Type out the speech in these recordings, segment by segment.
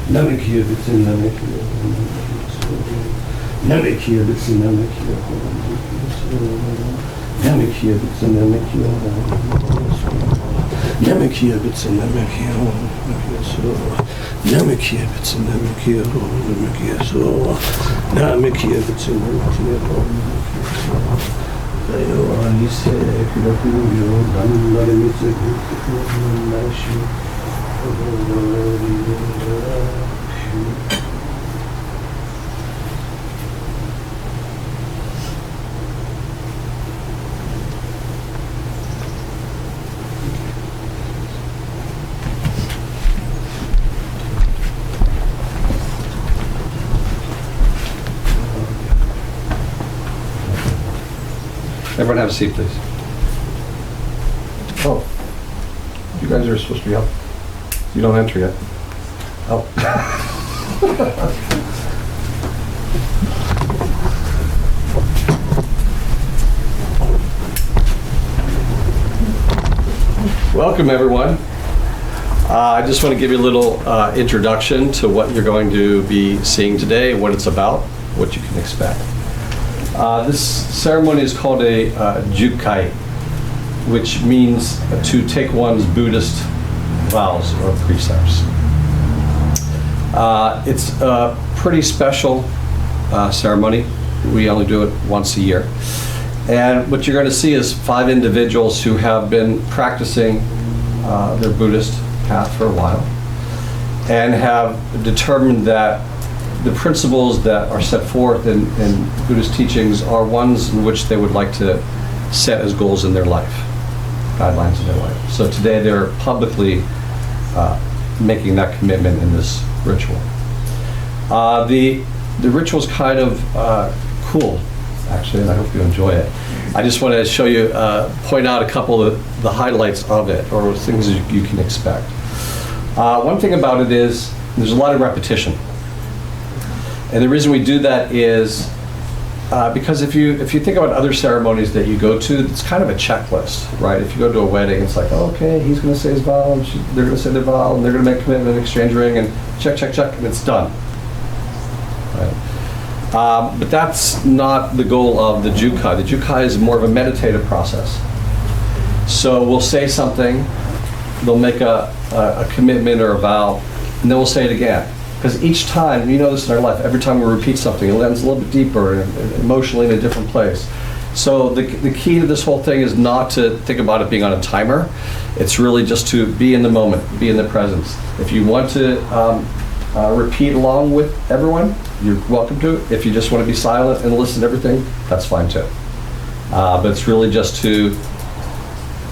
Namekyo Butsu Namekyo Namekyo Butsu Namekyo Namekyo Butsu Namekyo Namekyo Butsu Namekyo Namekyo Butsu Namekyo Namekyo Butsu Namekyo Ayo Anise Kuraku Yo Dandare Mitsu Nashi Everyone have a seat, please. Oh, you guys are supposed to be up. You don't enter yet. Oh. Welcome, everyone. I just want to give you a little introduction to what you're going to be seeing today, what it's about, what you can expect. This ceremony is called a Jukai, which means to take one's Buddhist vows or precepts. It's a pretty special ceremony. We only do it once a year. And what you're going to see is 5 individuals who have been practicing their Buddhist path for a while and have determined that the principles that are set forth in Buddhist teachings are ones in which they would like to set as goals in their life, guidelines in their life. So today they're publicly making that commitment in this ritual. The ritual is kind of cool, actually, and I hope you enjoy it. I just want to show you, point out a couple of the highlights of it, or things you can expect. One thing about it is there's a lot of repetition. And the reason we do that is because if you think about other ceremonies that you go to, it's kind of a checklist, right? If you go to a wedding, it's like, oh, okay, he's going to say his vow, and they're going to say their vow, and they're going to make a commitment, exchange ring, and check, check, check, and it's done. Right? But that's not the goal of the Jukai. The Jukai is more of a meditative process. So we'll say something, they'll make a commitment or a vow, and then we'll say it again. Because each time, you know this in our life, every time we repeat something, it lands a little bit deeper and emotionally in a different place. So the key to this whole thing is not to think about it being on a timer. It's really just to be in the moment, be in the presence. If you want to repeat along with everyone, you're welcome to. If you just want to be silent and listen to everything, that's fine too. But it's really just to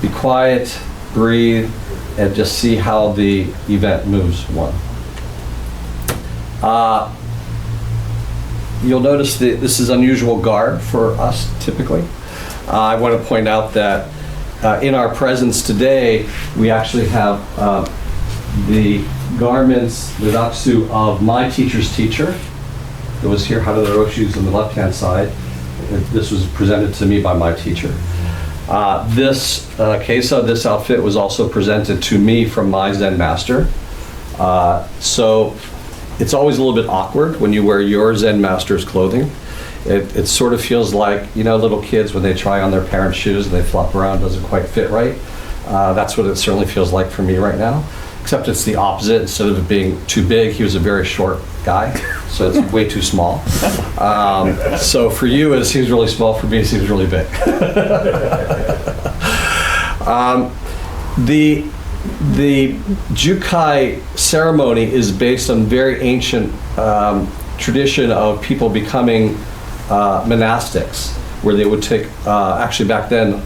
be quiet, breathe, and just see how the event moves one. You'll notice that this is unusual garb for us typically. I want to point out that in our presence today, we actually have the garments, the Naksu of my teacher's teacher. It was here, Hara Roshu's on the left-hand side. This was presented to me by my teacher. This Kesa, this outfit was also presented to me from my Zen master. So it's always a little bit awkward when you wear your Zen master's clothing. It sort of feels like, you know, little kids when they try on their parents' shoes and they flop around, doesn't quite fit right. That's what it certainly feels like for me right now, except it's the opposite. Instead of it being too big, he was a very short guy, so it's way too small. So for you, it seems really small. For me, it seems really big. The Jukai ceremony is based on very ancient tradition of people becoming monastics, where they would take, actually back then,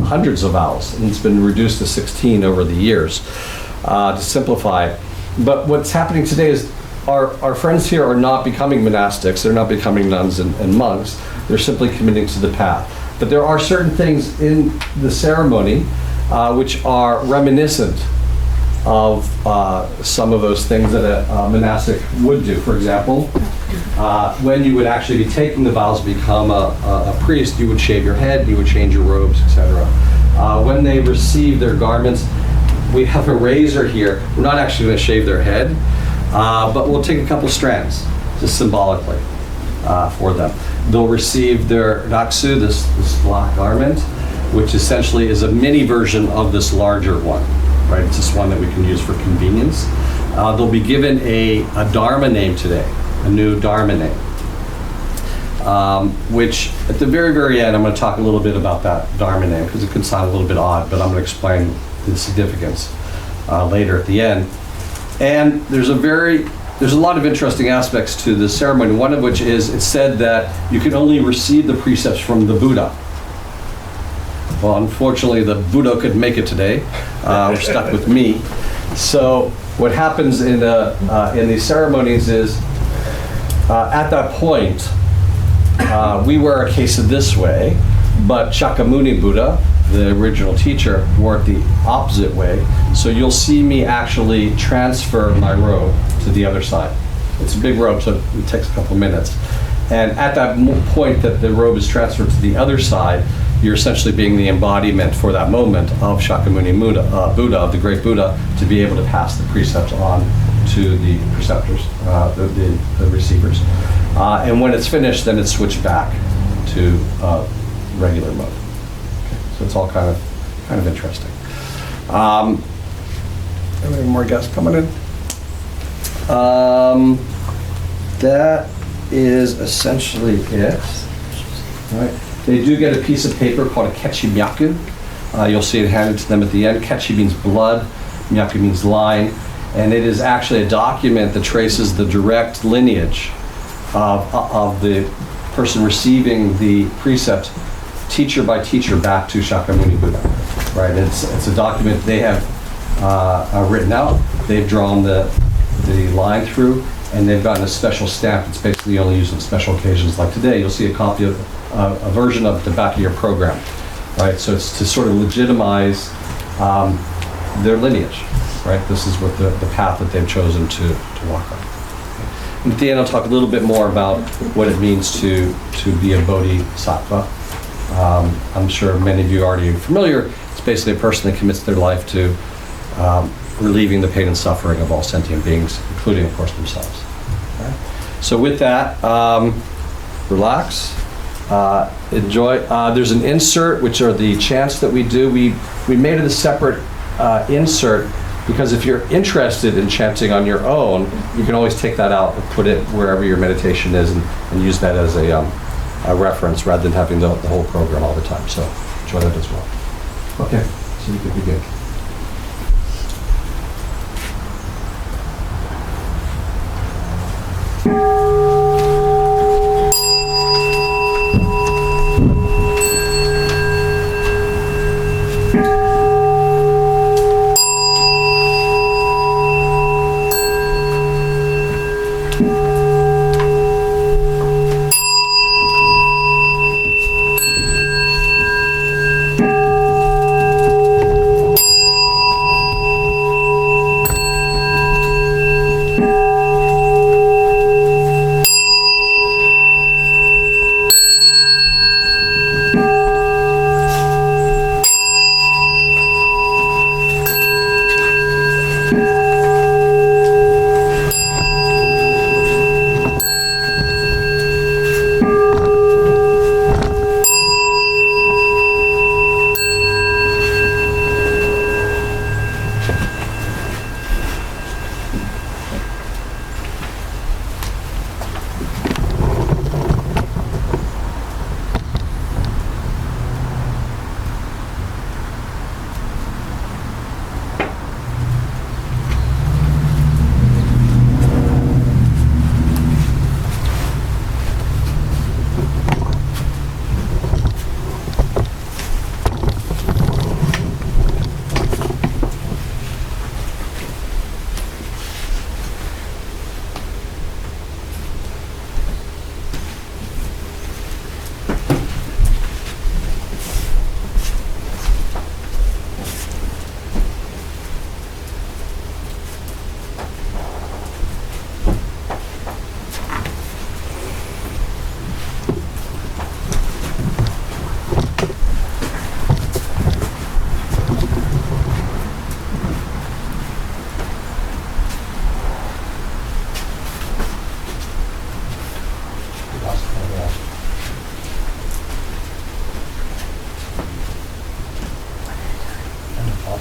hundreds of vows, and it's been reduced to 16 over the years to simplify. But what's happening today is our friends here are not becoming monastics, they're not becoming nuns and monks, they're simply committing to the path. But there are certain things in the ceremony which are reminiscent of some of those things that a monastic would do. For example, when you would actually be taking the vows to become a priest, you would shave your head, you would change your robes, etc. When they receive their garments, we have a razor here. We're not actually going to shave their head. But we'll take a couple strands, just symbolically, for them. They'll receive their naksu, this black garment, which essentially is a mini version of this larger one, right? It's just one that we can use for convenience. They'll be given a Dharma name today, a new Dharma name, which at the very, very end, I'm going to talk a little bit about that Dharma name because it can sound a little bit odd, but I'm going to explain the significance later at the end. And there's a lot of interesting aspects to this ceremony, one of which is it's said that you can only receive the precepts from the Buddha. Well, unfortunately, the Buddha couldn't make it today. We're stuck with me. So what happens in these ceremonies is, at that point, we wear a kesa this way, but Shakyamuni Buddha, the original teacher, wore it the opposite way. So you'll see me actually transfer my robe to the other side. It's a big robe, so it takes a couple minutes. And at that point that the robe is transferred to the other side, you're essentially being the embodiment for that moment of Shakyamuni Buddha, of the great Buddha, to be able to pass the precepts on to the preceptors, the receivers. And when it's finished, then it's switched back to regular mode. Okay, so it's all kind of interesting. Any more guests coming in? That is essentially it. All right. They do get a piece of paper called a kechimyaku. You'll see it handed to them at the end. Kechi means blood, myaku means line, and it is actually a document that traces the direct lineage of the person receiving the precept, teacher by teacher, back to Shakyamuni Buddha. Right? It's a document they have written out. They've drawn the line through, and they've gotten a special stamp. It's basically only used on special occasions like today. You'll see a copy of a version of the back of your program, right? So it's to sort of legitimize their lineage, right? This is what the path that they've chosen to walk on. And at the end, I'll talk a little bit more about what it means to be a bodhisattva. I'm sure many of you are already familiar. It's basically a person that commits their life to relieving the pain and suffering of all sentient beings, including, of course, themselves. Right? So with that, relax, enjoy. There's an insert, which are the chants that we do. We made it a separate insert because if you're interested in chanting on your own, you can always take that out and put it wherever your meditation is and use that as a reference rather than having the whole program all the time. So enjoy that as well. Okay, so you can begin.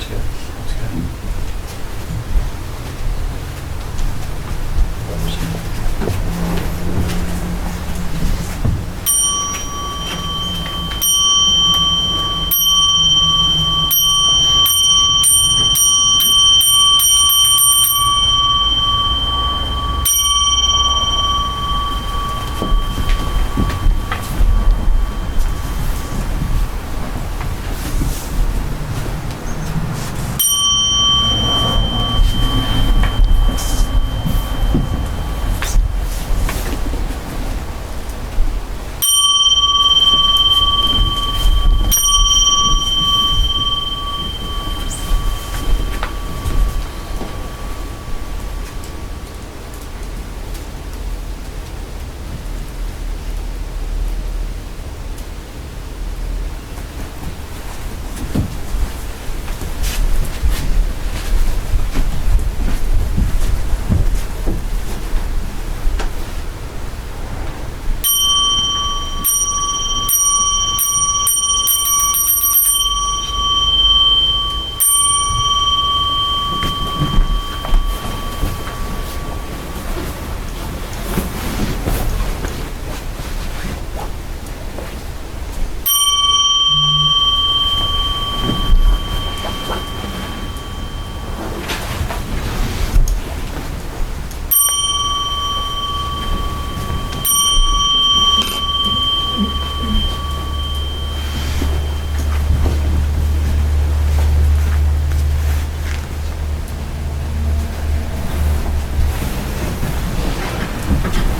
That's good. That's good.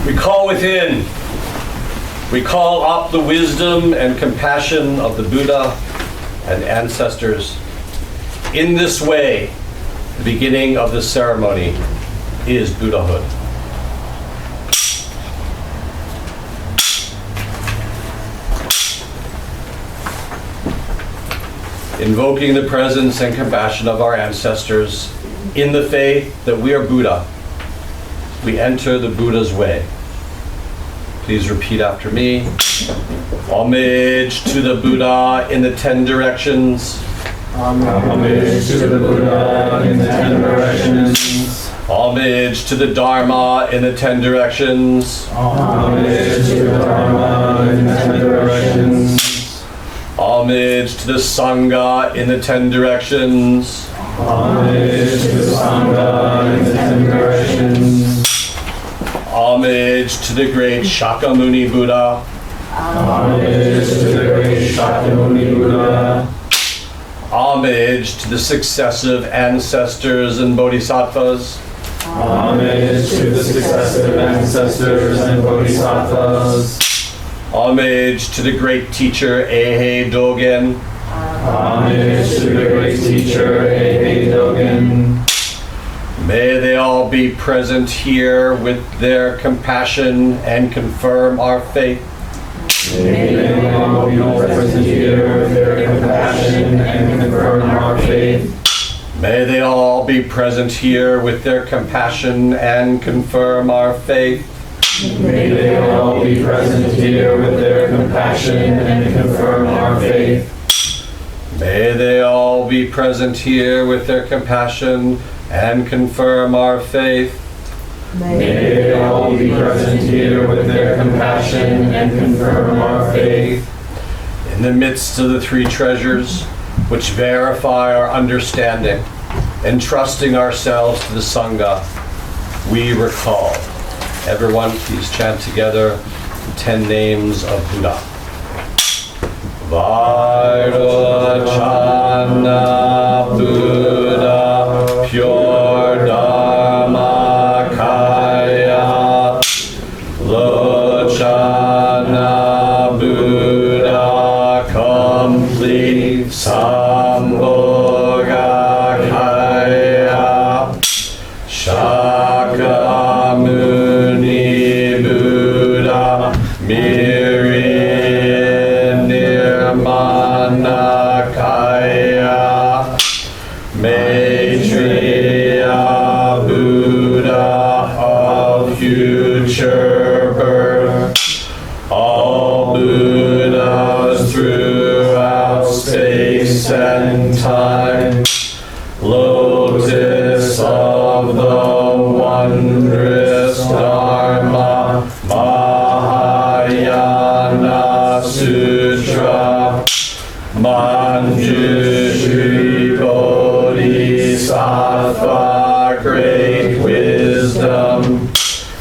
We call within. We call up the wisdom and compassion of the Buddha and ancestors. In this way, the beginning of this ceremony is Buddhahood. Invoking the presence and compassion of our ancestors in the faith that we are Buddha, we enter the Buddha's way. Please repeat after me. Homage to the Buddha in the 10 directions. Homage to the Buddha in the 10 directions. Homage to the Dharma in the 10 directions. Homage to the Dharma in the 10 directions. Homage to the Sangha in the 10 directions. Homage to the Sangha in the 10 directions. Homage to the great Shakyamuni Buddha. Homage to the great Shakyamuni Buddha. Homage to the successive ancestors and bodhisattvas. Homage to the successive ancestors and bodhisattvas. Homage to the great teacher Eihei Dogen. Homage to the great teacher Eihei Dogen. May they all be present here with their compassion and confirm our faith. May they all be present here with their compassion and confirm our faith. May they all be present here with their compassion and confirm our faith. May they all be present here with their compassion and confirm our faith. May they all be present here with their compassion and confirm our faith. May they all be present here with their compassion and confirm our faith. In the midst of the 3 treasures, which verify our understanding, entrusting ourselves to the Sangha, we recall. Everyone, please chant together the 10 names of Buddha. Vairocana Buddha, pure Dharma Kaya. Lochana Buddha, complete Sambhoga Kaya. Shakyamuni Buddha, Miriam Nirmana Kaya. Maitreya Buddha of future birth. All Buddhas throughout space and time. lotus of the wondrous Dharma, Mahayana Sutra, Manjushri Bodhisattva, great wisdom,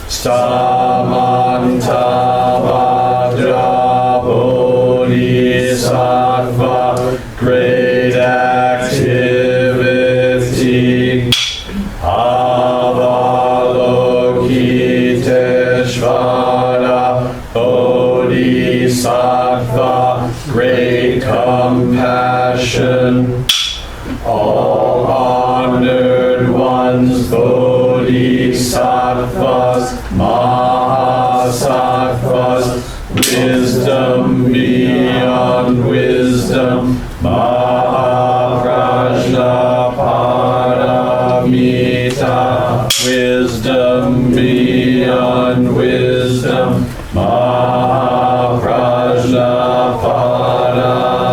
Samantabhadra Bodhisattva, great activity, Avalokiteshvara Bodhisattva, great compassion, all honored ones, Bodhisattvas, Mahasattvas, wisdom beyond wisdom, Mahaprajna Paramita, wisdom beyond wisdom, Mahaprajna Paramita.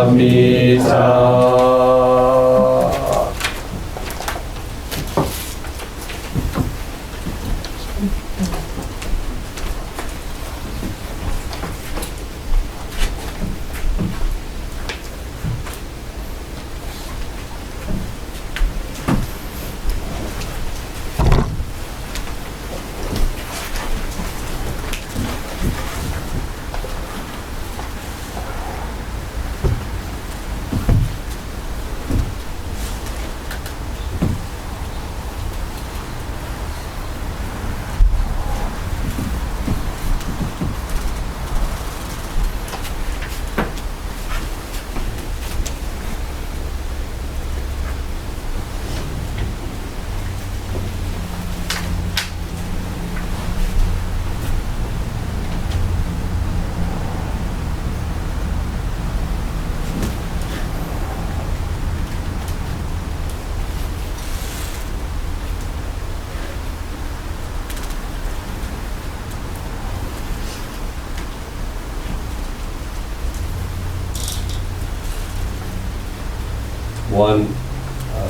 One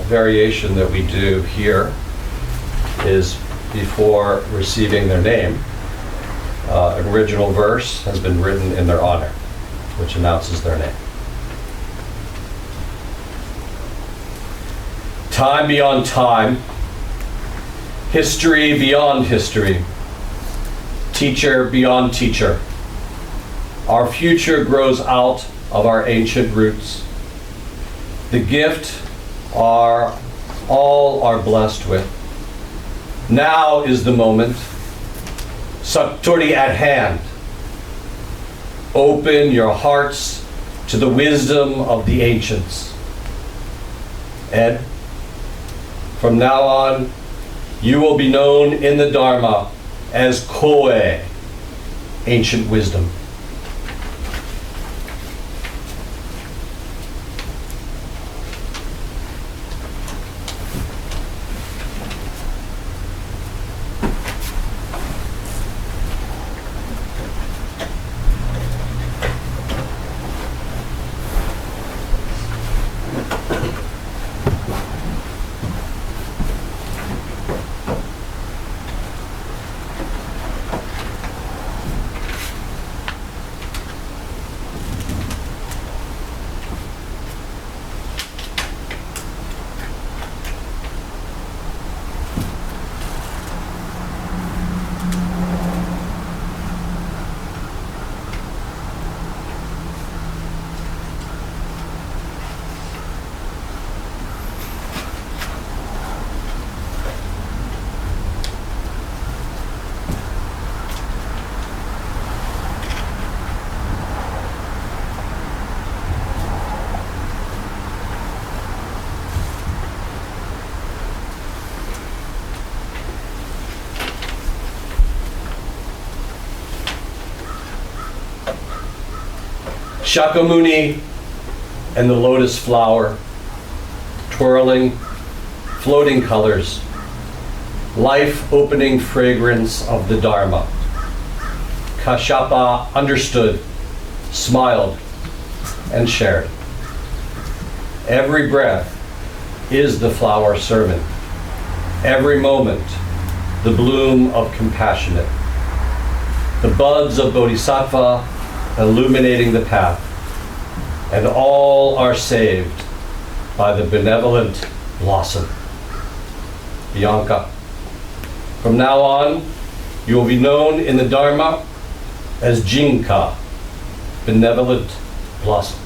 variation that we do here is before receiving their name, an original verse has been written in their honor, which announces their name. Time beyond time, history beyond history, teacher beyond teacher. Our future grows out of our ancient roots. The gift all are blessed with. Now is the moment. Satori at hand. Open your hearts to the wisdom of the ancients. Ed, from now on, you will be known in the Dharma as Koe, ancient wisdom. Shakyamuni and the lotus flower, twirling, floating colors, life-opening fragrance of the Dharma. Kashyapa understood, smiled, and shared. Every breath is the flower servant. Every moment, the bloom of compassionate. The buds of bodhisattva illuminating the path. And all are saved by the benevolent blossom. Bianca. From now on, you will be known in the Dharma as Jinka, benevolent blossom.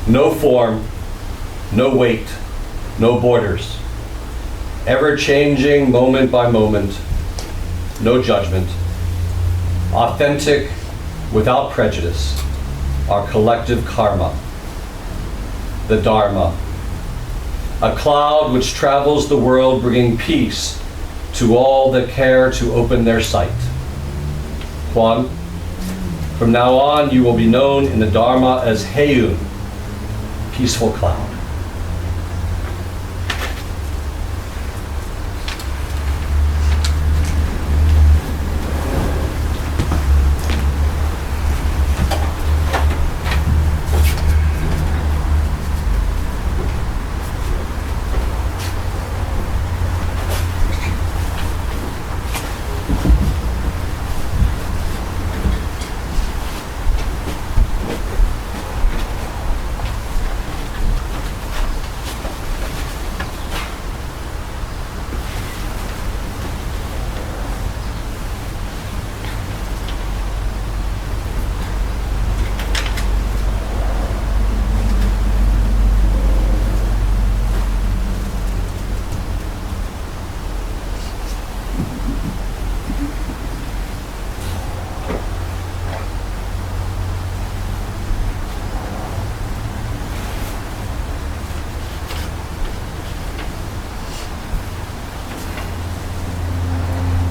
No form, no weight, no borders. Ever changing moment by moment, no judgment. Authentic, without prejudice, our collective karma. The Dharma. A cloud which travels the world bringing peace to all that care to open their sight. Juan, from now on you will be known in the Dharma as Heiyun, peaceful cloud.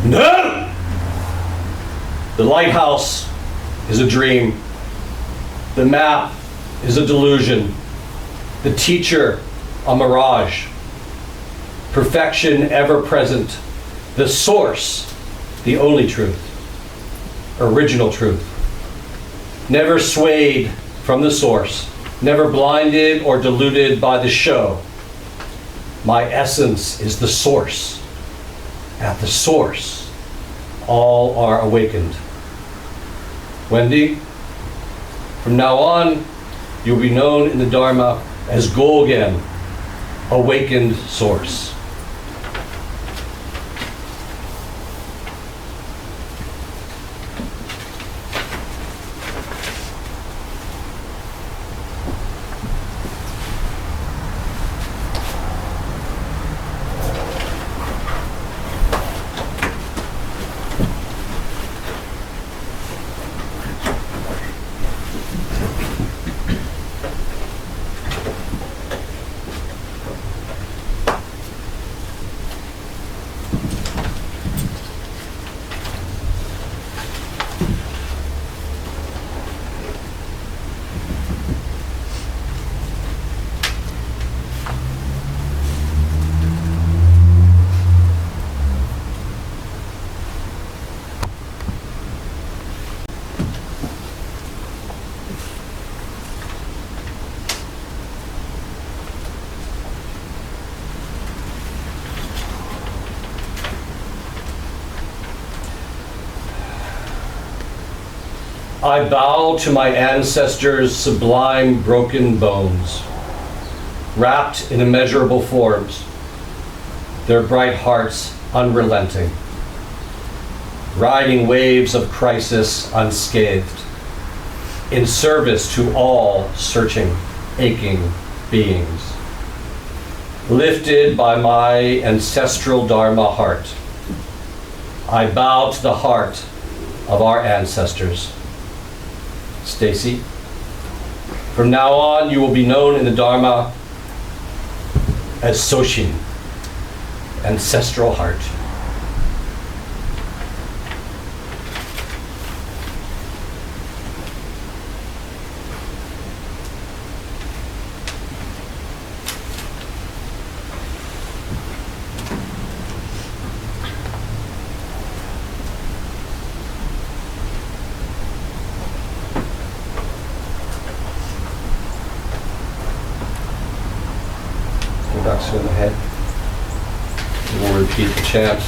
No! The lighthouse is a dream. The map is a delusion. The teacher, a mirage. Perfection ever present. The source, the only truth. Original truth. Never swayed from the source. Never blinded or deluded by the show. My essence is the source. At the source, all are awakened. Wendy, from now on, you'll be known in the Dharma as Golgen, awakened source. I bow to my ancestors' sublime broken bones, wrapped in immeasurable forms, their bright hearts unrelenting, riding waves of crisis unscathed. in service to all searching, aching beings. Lifted by my ancestral Dharma heart, I bow to the heart of our ancestors. Stacy, from now on you will be known in the Dharma as Soshin, ancestral heart. In the head. We'll repeat the chant.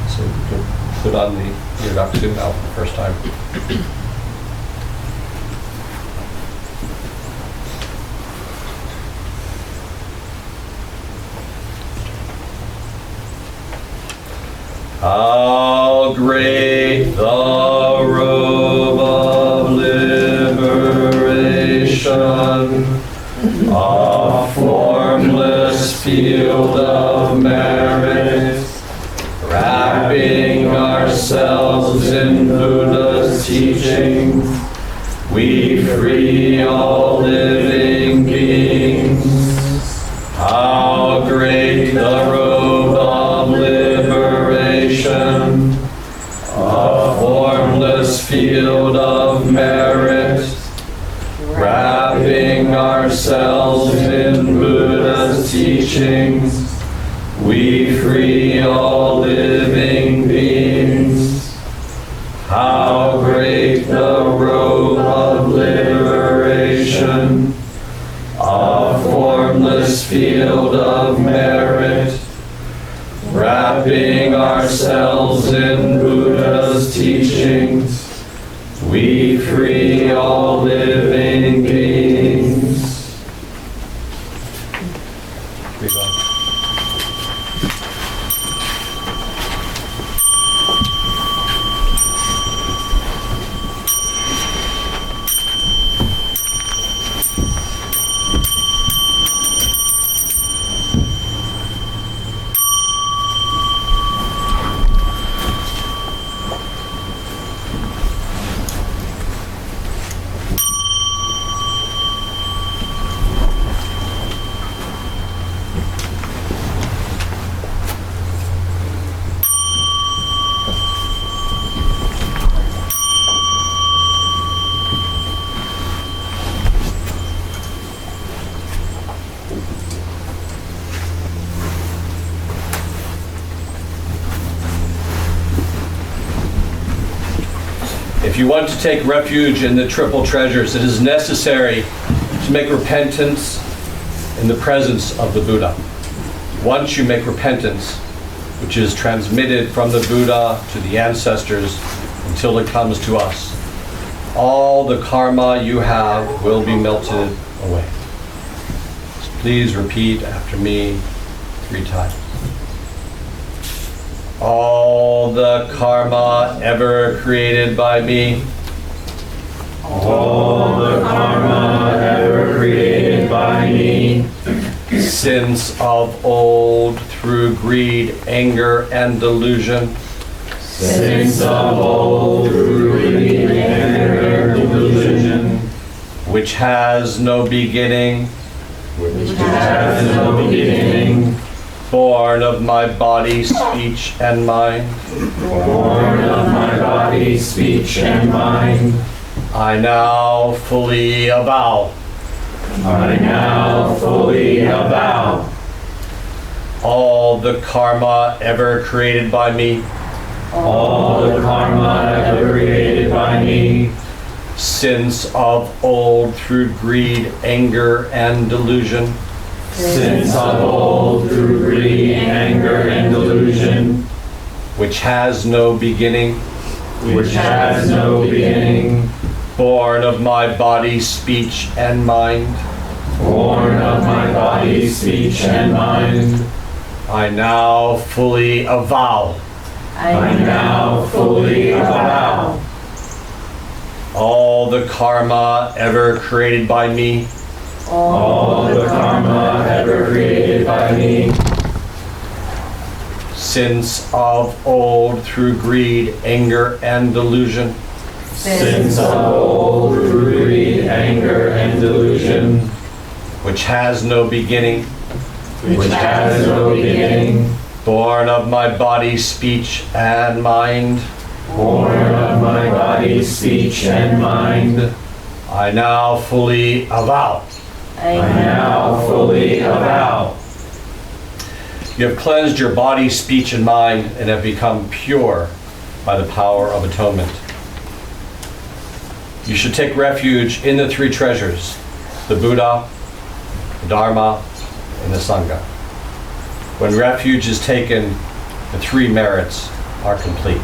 So you can put on the Yodaksu now for the first time. How great the robe of liberation, a formless field of merit, wrapping ourselves in Buddha's teaching, we free all living beings. How great the robe of liberation, a formless field of merit, wrapping ourselves in Buddha's teachings, we free all living beings. How great the robe of liberation, a formless field of merit, wrapping ourselves in Buddha's teachings, we free all living beings. Breathe on. If you want to take refuge in the triple treasures, it is necessary to make repentance in the presence of the Buddha. Once you make repentance, which is transmitted from the Buddha to the ancestors until it comes to us, all the karma you have will be melted away. So please repeat after me 3 times. All the karma ever created by me, all the karma ever created by me, since of old through greed, anger, and delusion, since of old through greed, anger, and delusion, which has no beginning, which has no beginning, born of my body, speech, and mind, born of my body, speech, and mind, I now fully avow. I now fully avow. All the karma ever created by me, all the karma ever created by me, since of old through greed, anger, and delusion, since of old through greed, anger, and delusion, which has no beginning, which has no beginning, born of my body, speech, and mind, born of my body, speech, and mind, I now fully avow. I now fully avow. All all the karma ever created by me, all the karma ever created by me, since of old through greed, anger, and delusion, since of old through greed, anger, and delusion, which has no beginning, which has no beginning, born of my body, speech, and mind, born of my body, speech, and mind, I now fully avow. I now fully avow. You have cleansed your body, speech, and mind, and have become pure by the power of atonement. You should take refuge in the three treasures, the Buddha, the Dharma, and the Sangha. When refuge is taken, the three merits are complete.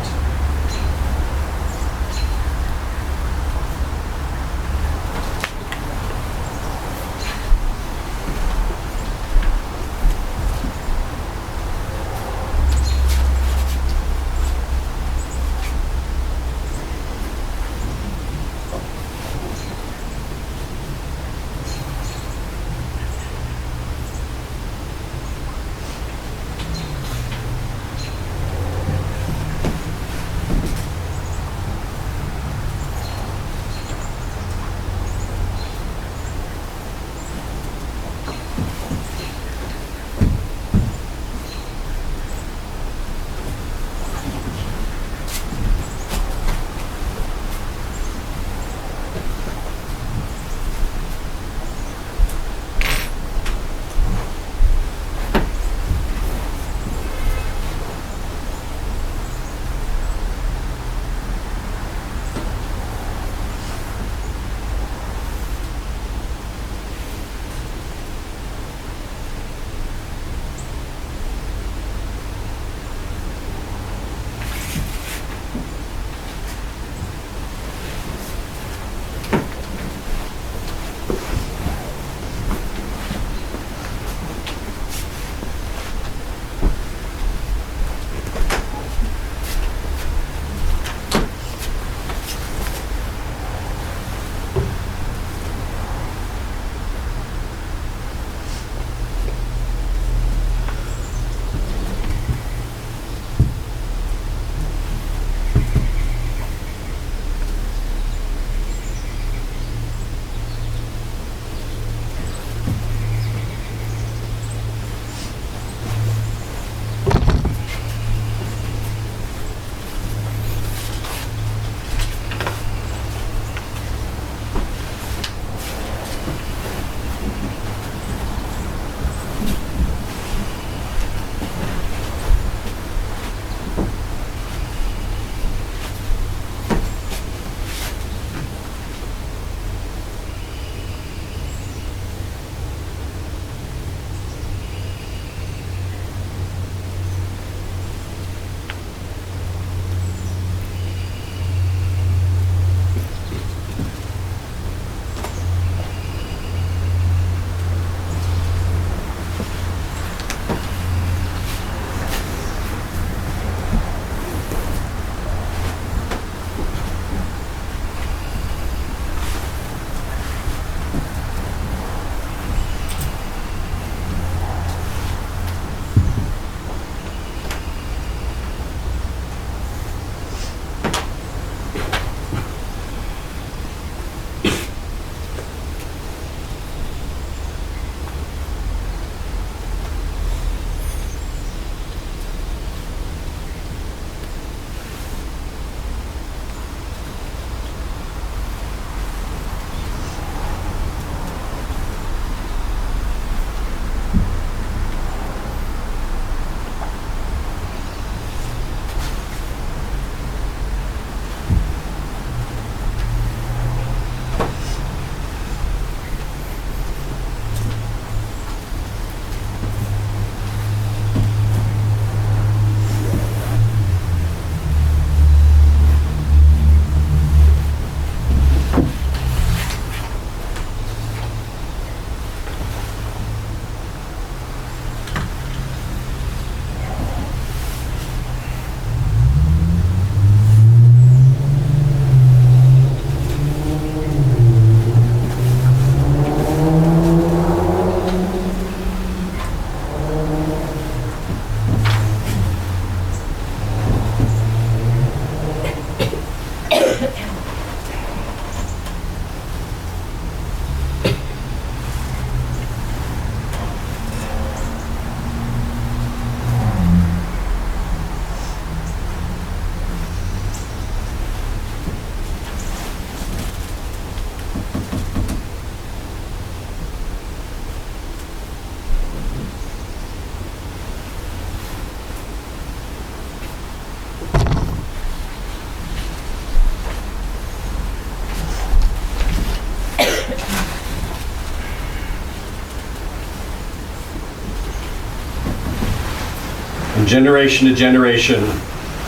From generation to generation,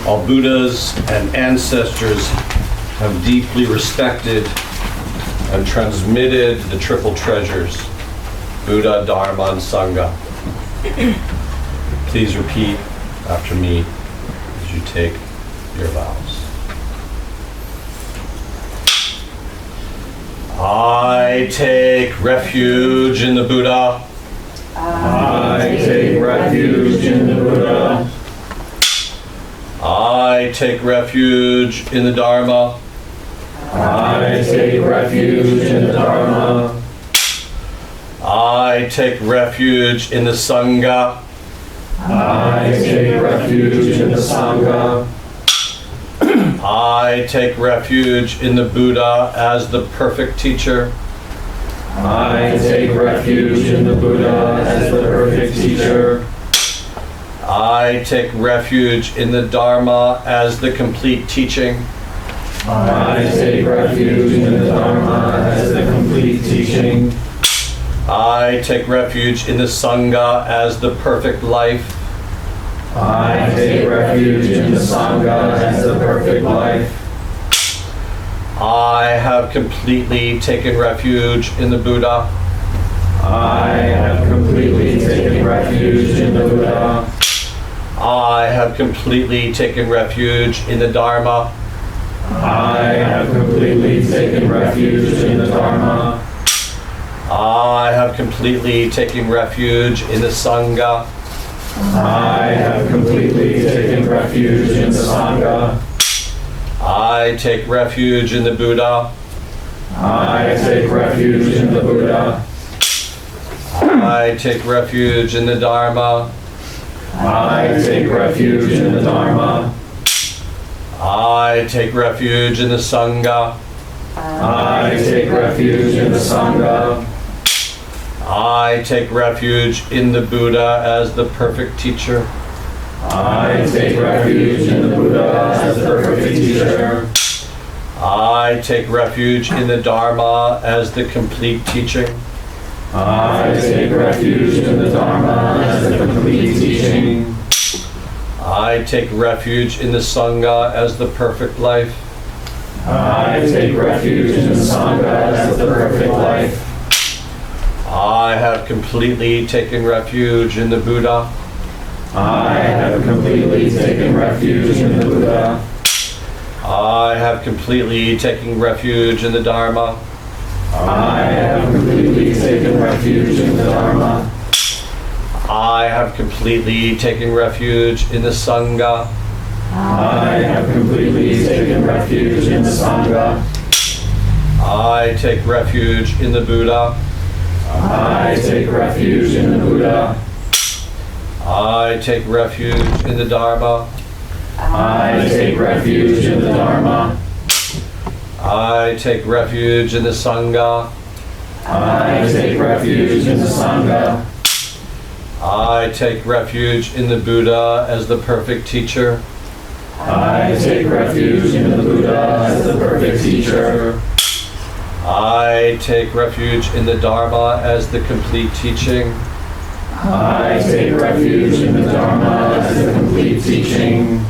all Buddhas and ancestors have deeply respected and transmitted the triple treasures, Buddha, Dharma, and Sangha. Please repeat after me as you take your vows. I take refuge in the Buddha. I take refuge in the Buddha. I take refuge in the Dharma. I take refuge in the Dharma. I take refuge in the Sangha. I take refuge in the Sangha. I take refuge in the Buddha as the perfect teacher. I take refuge in the Buddha as the perfect teacher. I take refuge in the Dharma as the complete teaching. I take refuge in the Dharma as the complete teaching. I take refuge in the Sangha as the perfect life. I take refuge in the Sangha as the perfect life. I have completely taken refuge in the Buddha. I have completely taken refuge in the Buddha. I have completely taken refuge in the Dharma. I have completely taken refuge in the Dharma. I have completely taken refuge in the Sangha. I have completely taken refuge in the Sangha. I take refuge in the Buddha. I take refuge in the Buddha. I take refuge in the Dharma. I take refuge in the Dharma. I take refuge in the Sangha. I take refuge in the Sangha. I take refuge in the Buddha as the perfect teacher. I take refuge in the Buddha as the perfect teacher. I take refuge in the Dharma as the complete teaching. I take refuge in the Dharma as the complete teaching. I take refuge in the Sangha as the perfect life. I take refuge in the Sangha as the perfect life. I have completely taken refuge in the Buddha. I have completely taken refuge in the Buddha. I have completely taken refuge in the Dharma. I have completely taken refuge in the Dharma. I have completely taken refuge in the Sangha. I have completely taken refuge in the Sangha. I take refuge in the Buddha. I take refuge in the Buddha. I take refuge in the Dharma. I take refuge in the Dharma. I take refuge in the Sangha. I take refuge in the Sangha. I take refuge in the Buddha as the perfect teacher. I take refuge in the Buddha as the perfect teacher. I take refuge in the Dharma as the complete teaching. I take refuge in the Dharma as the complete teaching.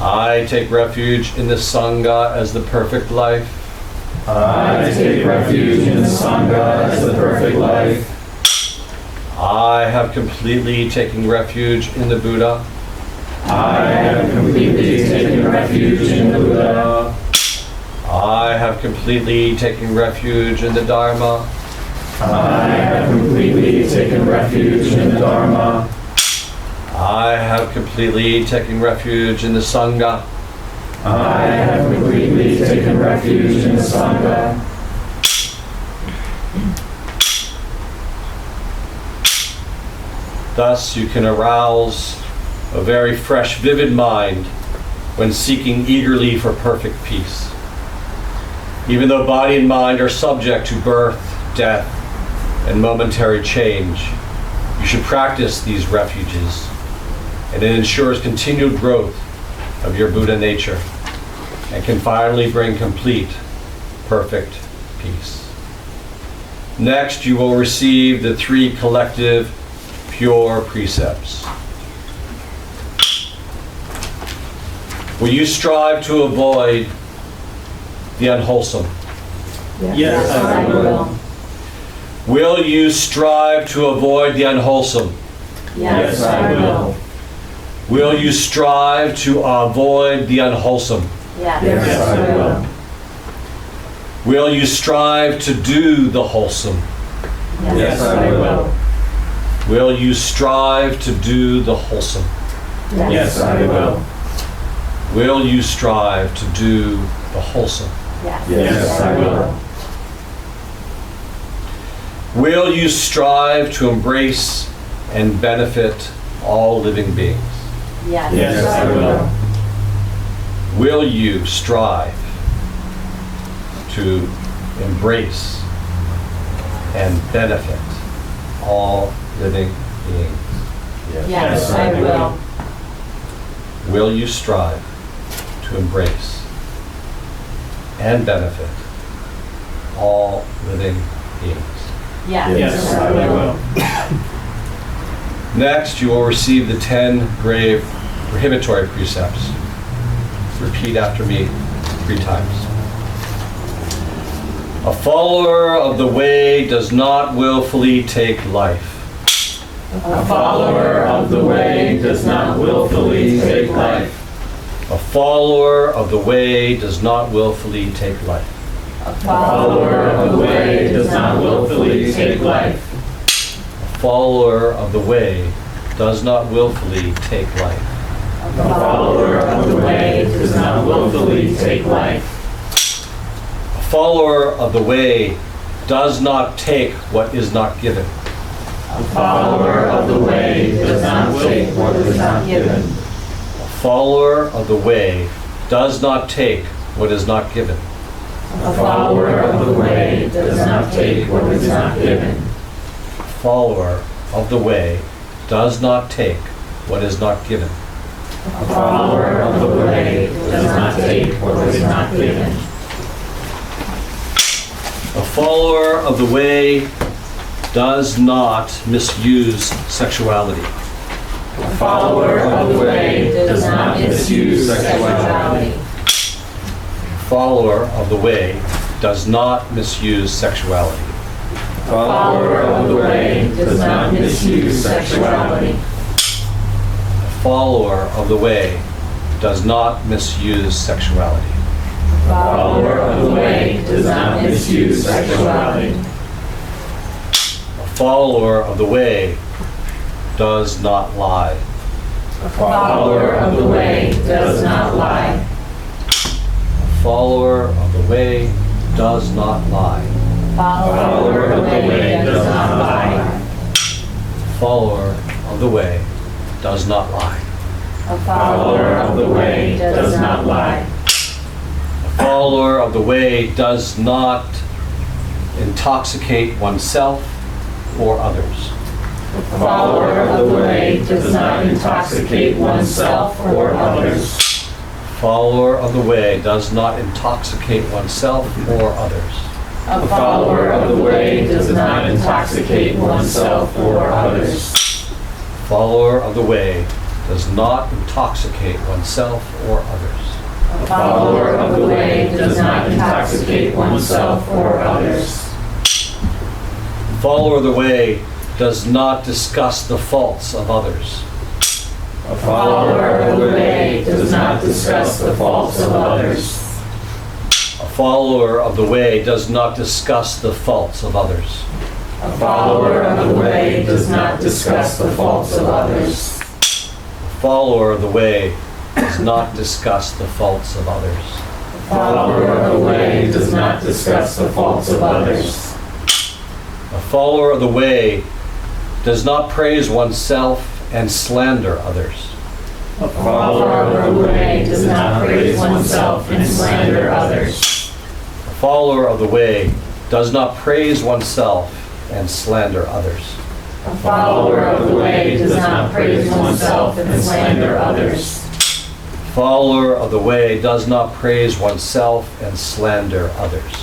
I take refuge in the Sangha as the perfect life. I take refuge in the Sangha as the perfect life. I have completely taken refuge in the Buddha. I have completely taken refuge in the Buddha. I have completely taken refuge in the Dharma. I have completely taken refuge in the Dharma. I have completely taken refuge in the Sangha. I have completely taken refuge in the Sangha. Thus you can arouse a very fresh, vivid mind when seeking eagerly for perfect peace. Even though body and mind are subject to birth, death, and momentary change, you should practice these refuges, and it ensures continued growth of your Buddha nature and can finally bring complete, perfect peace. Next, you will receive the 3 collective pure precepts. Will you strive to avoid the unwholesome? Yes, I will. Will you strive to avoid the unwholesome? Yes, I will. Will you strive to avoid the unwholesome? Yes, I will. Will you strive to do the wholesome? Yes, I will. Will you strive to do the wholesome? Yes, I will. Will you strive to do the wholesome? Yes, I will. Will you strive to embrace and benefit all living beings? Yes, I will. Will you strive to embrace and benefit all living beings? Yes, I will. Will you strive to embrace and benefit all living beings? Yes, I will. Next, you will receive the 10 grave prohibitory precepts. Repeat after me 3 times. A follower of the way does not willfully take life. A follower of the way does not willfully take life. A follower of the way does not willfully take life. A follower of the way does not willfully take life. A follower of the way does not willfully take life. A follower of the way does not willfully take life. A follower of the way does not take what is not given. A follower of the way does not take what is not given. A follower of the way does not take what is not given. A follower of the way does not take what is not given. A follower of the way does not take what is not given. A follower of the way does not take what is not given. A follower of the way does not misuse sexuality. A follower of the way does not misuse sexuality. A follower of the way does not misuse sexuality. A follower of the way does not misuse sexuality. A follower of the way does not misuse sexuality. A follower of the way does not misuse sexuality. A follower of the way does not lie. A follower of the way does not lie. A follower of the way does not lie. A follower of the way does not lie. A follower of the way does not lie. A follower of the way does not lie. A follower of the way does not intoxicate oneself or others. A follower of the way does not intoxicate oneself or others. A follower of the way does not intoxicate oneself or others. A follower of the way does not intoxicate oneself or others. A follower of the way does not intoxicate oneself or others. A follower of the way does not intoxicate oneself or others. A follower of the way does not discuss the faults of others. A follower of the way does not discuss the faults of others. A follower of the way does not discuss the faults of others. A follower of the way does not discuss the faults of others. A follower of the way does not discuss the faults of others. A follower of the way does not discuss the faults of others. A follower of the way does not praise oneself and slander others. A follower of the way does not praise oneself and slander others. A follower of the way does not praise oneself and slander others. A follower of the way does not praise oneself and slander others. A follower of the way does not praise oneself and slander others.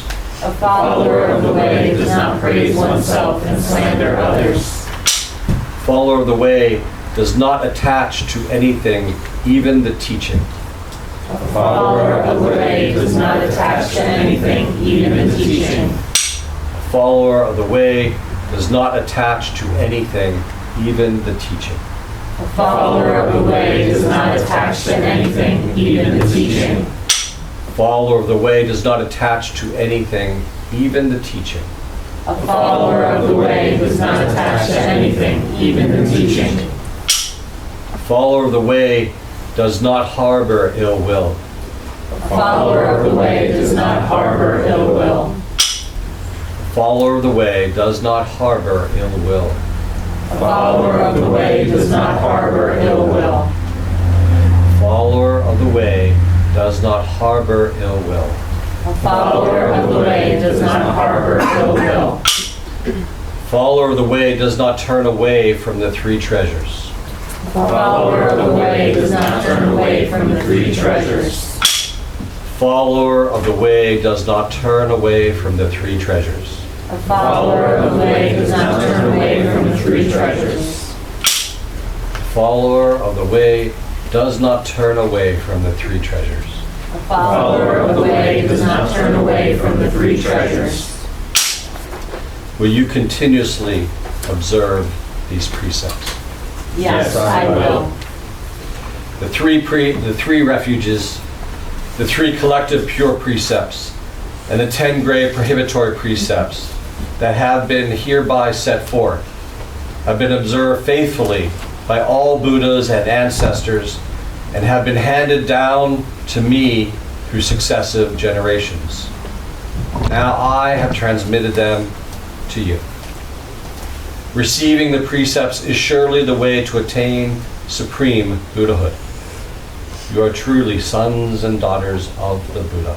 A follower of the way does not praise oneself and slander others. A follower of the way does not attach to anything, even the teaching. A follower of the way does not attach to anything, even the teaching. A follower of the way does not attach to anything, even the teaching. A follower of the way does not attach to anything, even the teaching. A follower of the way does not attach to anything, even the teaching. A follower of the way does not attach to anything, even the teaching. A follower of the way does not harbor ill will. A follower of the way does not harbor ill will. A follower of the way does not harbor ill will. A follower of the way does not harbor ill will. A follower of the way does not harbor ill will. A follower of the way does not harbor ill will. A follower of the way does not turn away from the three treasures. A follower of the way does not turn away from the three treasures. A follower of the way does not turn away from the three treasures. A follower of the way does not turn away from the three treasures. A follower of the way does not turn away from the three treasures. A follower of the way does not turn away from the three treasures. Will you continuously observe these precepts? Yes, I will. The three refuges, the three collective pure precepts, and the 10 grave prohibitory precepts that have been hereby set forth have been observed faithfully by all Buddhas and ancestors and have been handed down to me through successive generations. Now I have transmitted them to you. Receiving the precepts is surely the way to attain supreme Buddhahood. You are truly sons and daughters of the Buddha.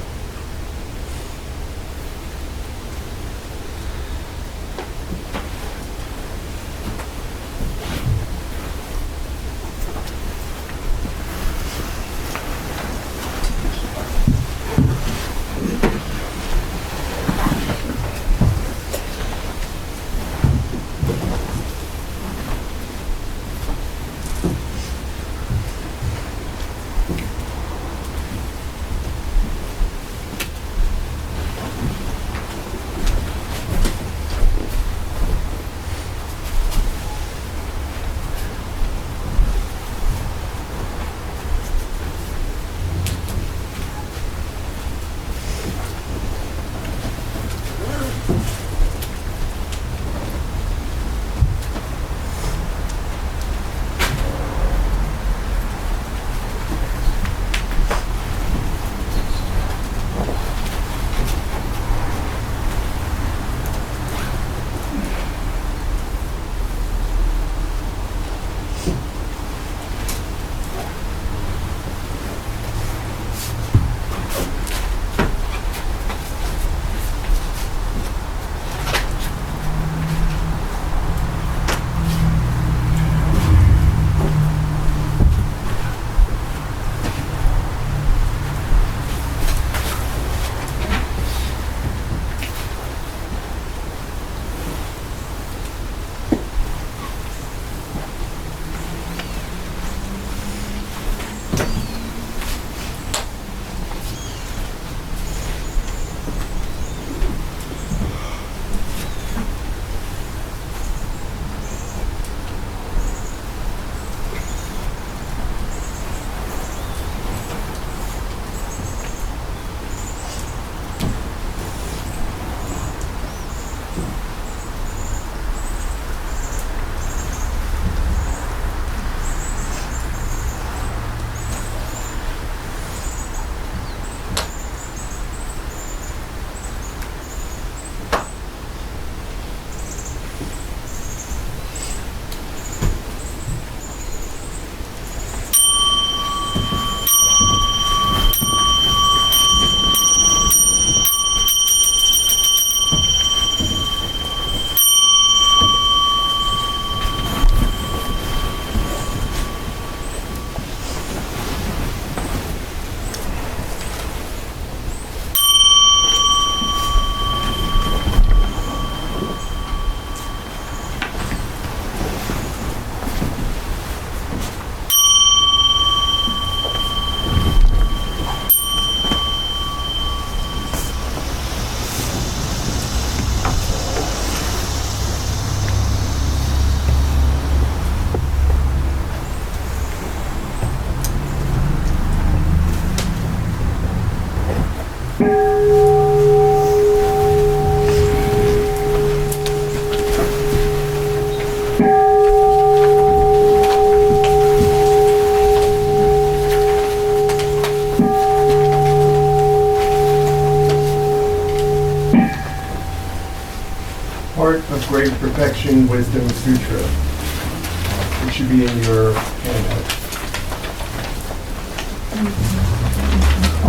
Court of Great Perfection Wisdom Sutra. It should be in your handout.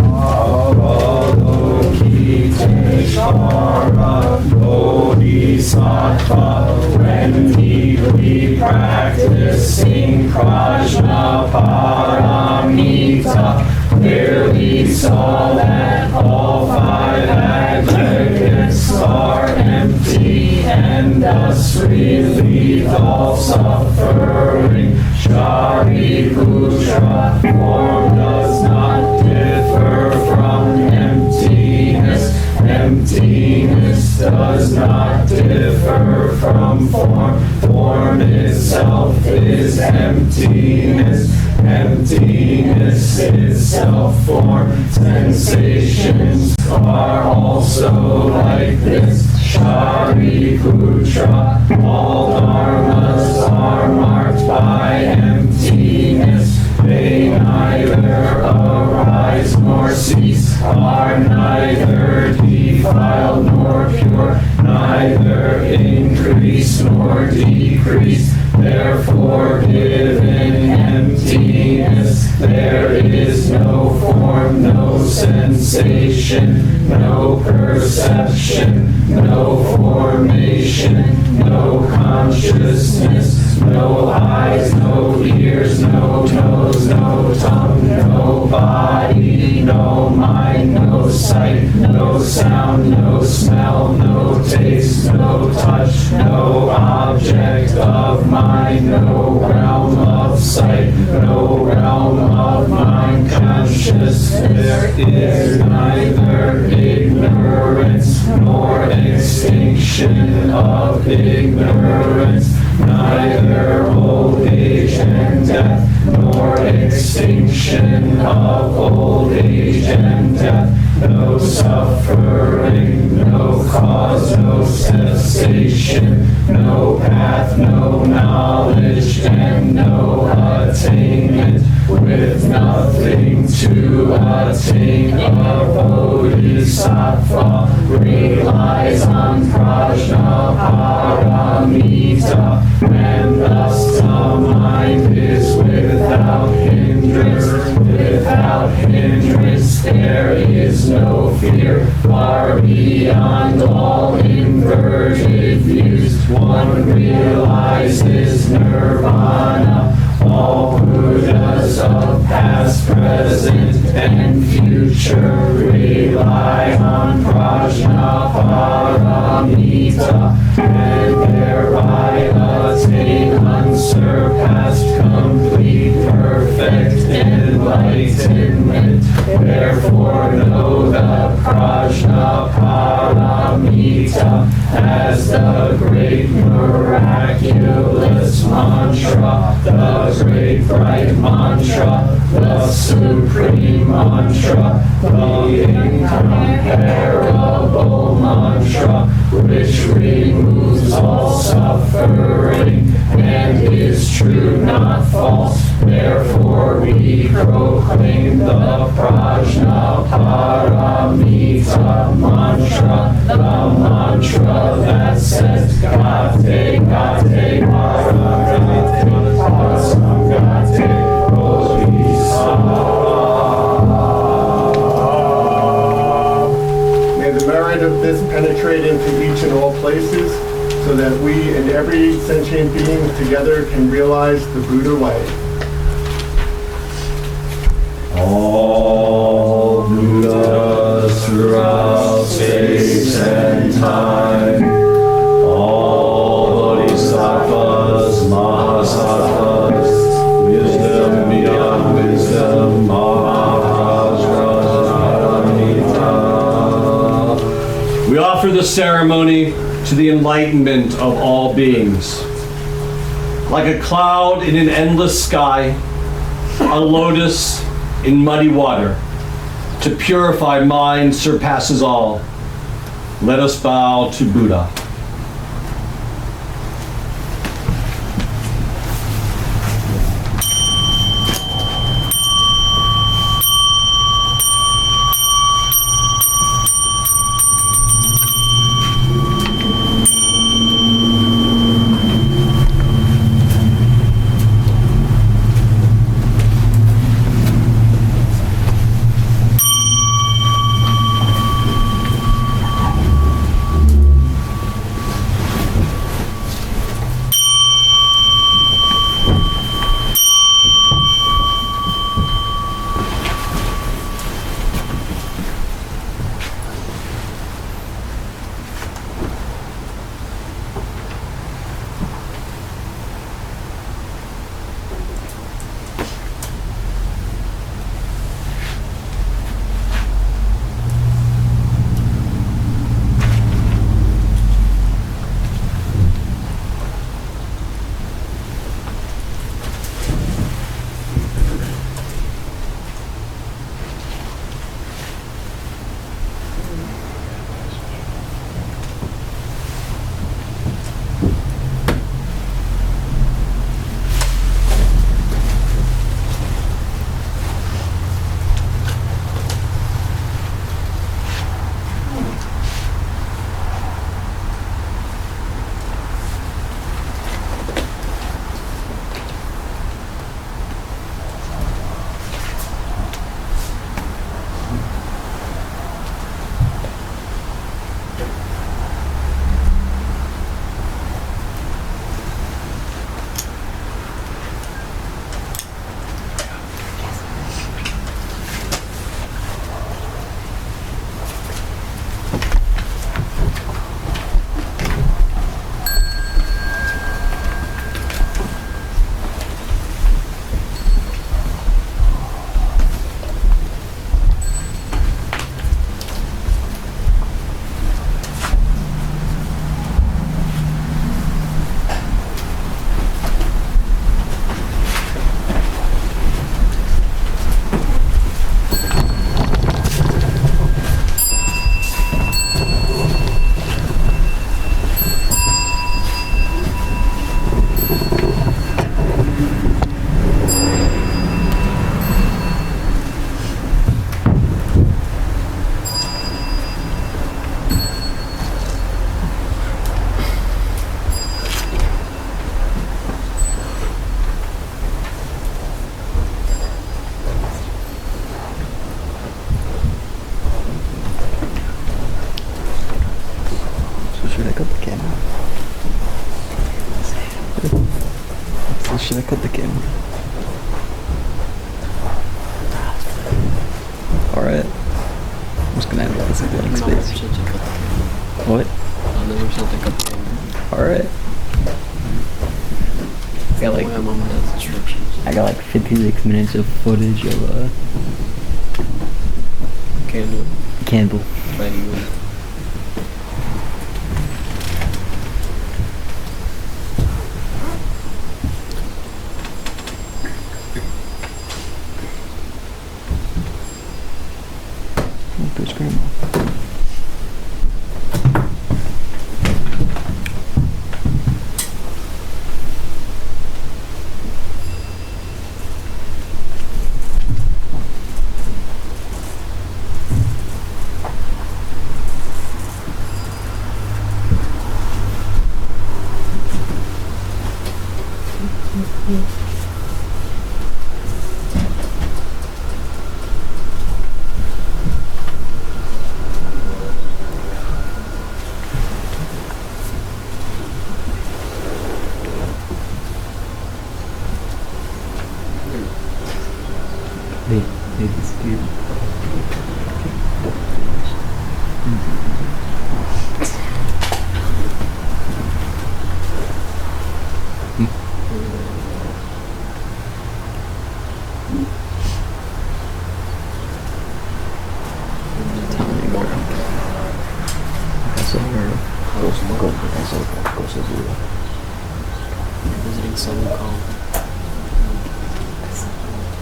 Avalokiteshvara Bodhisattva, when deeply practicing Prajnaparamita, clearly saw that all five aggregates are empty and thus relieve all suffering. Shariputra, form does not differ from emptiness. Emptiness does not differ from form. Form itself is emptiness. Emptiness is self-form. Sensations are also like this. Shariputra, all dharmas are marked by emptiness. They neither arise nor cease, are neither defiled nor pure, neither increase nor decrease. Therefore, given emptiness, there is no form, no sensation, no perception, no formation, no consciousness, no eyes, no ears, no nose, no tongue, no body, no mind, no sight, no sound, no smell, no taste, no touch, no object of mind, no realm of sight, no realm of mind conscious. There is neither ignorance nor extinction of ignorance, neither old age and death, nor extinction of old age and death, no suffering, no cause, no cessation, no path, no knowledge, and no attainment. With nothing to attain, a bodhisattva relies on Prajnaparamita, and thus the mind is without hindrance. Without hindrance, there is no fear. Far beyond all inverted views, one realizes nirvana. All Buddhas of past, present, and future rely on Prajnaparamita, and thereby attain unsurpassed, complete, perfect enlightenment. Therefore know the Prajnaparamita as the great miraculous mantra, the great bright mantra, the supreme mantra, the incomparable mantra, which removes all suffering and is true, not false. Therefore we proclaim the Prajnaparamita mantra, the mantra that says Gate, Gate, Paramite, Pasamgate, Bodhisattva. May the merit of this penetrate into each and all places, so that we and every sentient being together can realize the Buddha way. All Buddhas throughout space and time, all Bodhisattvas, Mahasattvas, wisdom beyond wisdom, Mahaprajnaparamita. We offer the ceremony to the enlightenment of all beings. Like a cloud in an endless sky, a lotus in muddy water, to purify mind surpasses all. Let us bow to Buddha. should I cut the camera? Alright. I'm just gonna edit this in blank space. What? Alright. I got like 56 minutes of footage of candle. There's grandma. They disappeared. Visiting Sun Wukong.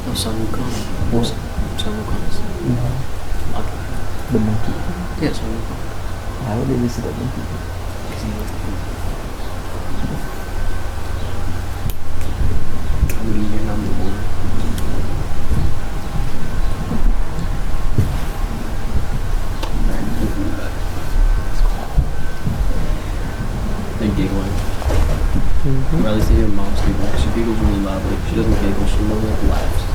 No, Sun Wukong. What? Sun Wukong is The monkey. yeah, Sun Wukong. Why would they visit that monkey? I would eat your number one. They're giggling. Or at least they hear mom's giggling. She giggles really loudly. She doesn't giggle, she more like laughs.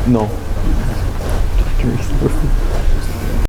No. Curious.